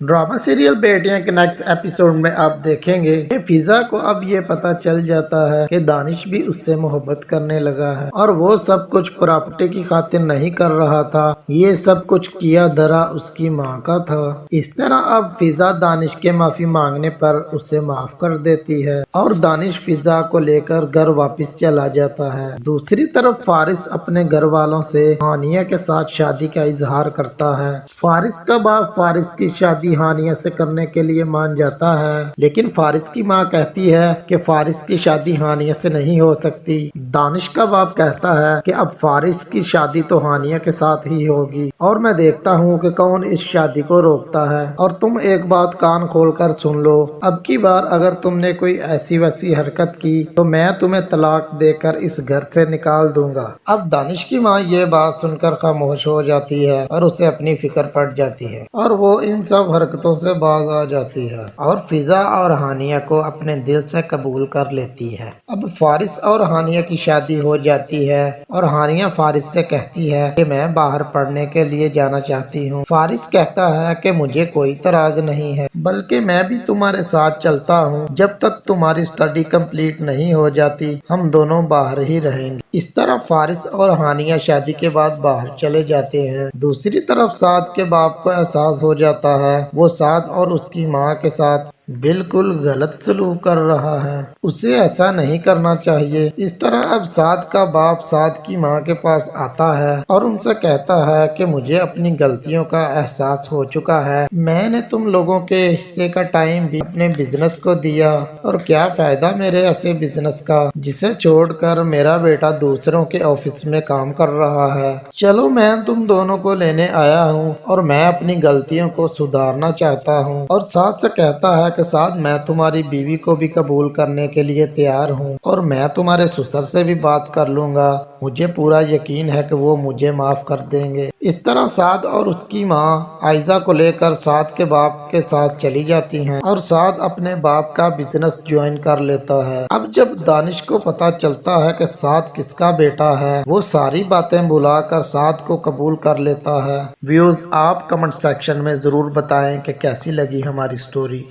Drama serial बेटियां के next episode में आप देखेंगे कि फिजा को अब ये पता चल जाता है कि दानिश भी उससे मोहब्बत करने लगा है और वो सब कुछ प्रॉपर्टी की खातिर नहीं कर रहा था। ये सब कुछ किया धरा उसकी माँ का था। इस तरह अब फिजा दानिश के माफी मांगने पर उसे माफ कर देती है और दानिश फिजा को लेकर घर वापस चला जाता है। दूसरी तरफ फारिस अपने घर वालों से हानिया के साथ शादी का इजहार करता है। फारिस का बाप फारिस की शादी हानिया से करने के लिए मान जाता है, लेकिन फारिस की माँ कहती है कि फारिस की शादी हानिया से नहीं हो सकती। दानिश का बाप कहता है कि अब फारिस की शादी तो हानिया के साथ ही होगी और मैं देखता हूँ कि कौन इस शादी को रोकता है। और तुम एक बात कान खोल कर सुन लो, अब की बार अगर तुमने कोई ऐसी वैसी हरकत की तो मैं तुम्हें तलाक देकर इस घर से निकाल दूंगा। अब दानिश की माँ ये बात सुनकर खामोश हो जाती है और उसे अपनी फिक्र पड़ जाती है और वो इन सब हरकतों से बाज आ जाती है और फिजा और हानिया को अपने दिल से कबूल कर लेती है। अब फारिस और हानिया की शादी हो जाती है और हानिया फारिस से कहती है कि मैं बाहर पढ़ने के लिए जाना चाहती हूँ। फारिस कहता है कि मुझे कोई तराज नहीं है, बल्कि मैं भी तुम्हारे साथ चलता हूँ। जब तक तुम्हारी स्टडी कंप्लीट नहीं हो जाती हम दोनों बाहर ही रहेंगे। इस तरह फारिस और हानिया शादी के बाद बाहर चले जाते हैं। दूसरी तरफ साद के बाप को एहसास हो जाता है वो साद और उसकी माँ के साथ बिल्कुल गलत सलूक कर रहा है। उसे ऐसा नहीं करना चाहिए। इस तरह अब साद का बाप साद की माँ के पास आता है और उनसे कहता है कि मुझे अपनी गलतियों का एहसास हो चुका है। मैंने तुम लोगों के हिस्से का टाइम भी अपने बिजनेस को दिया और क्या फायदा मेरे ऐसे बिजनेस का जिसे छोड़कर मेरा बेटा दूसरों के ऑफिस में काम कर रहा है। चलो मैं तुम दोनों को लेने आया हूँ और मैं अपनी गलतियों को सुधारना चाहता हूँ। और साथ से कहता है कि साथ मैं तुम्हारी बीवी को भी कबूल करने के लिए तैयार हूँ और मैं तुम्हारे ससुर से भी बात कर लूंगा। मुझे पूरा यकीन है कि वो मुझे माफ कर देंगे। इस तरह साद और उसकी माँ आयजा को लेकर साद के बाप के साथ चली जाती हैं और साद अपने बाप का बिजनेस ज्वाइन कर लेता है। अब जब दानिश को पता चलता है कि साद किसका बेटा है वो सारी बातें भुलाकर साद को कबूल कर लेता है। व्यूज आप कमेंट सेक्शन में जरूर बताएं कि कैसी लगी हमारी स्टोरी।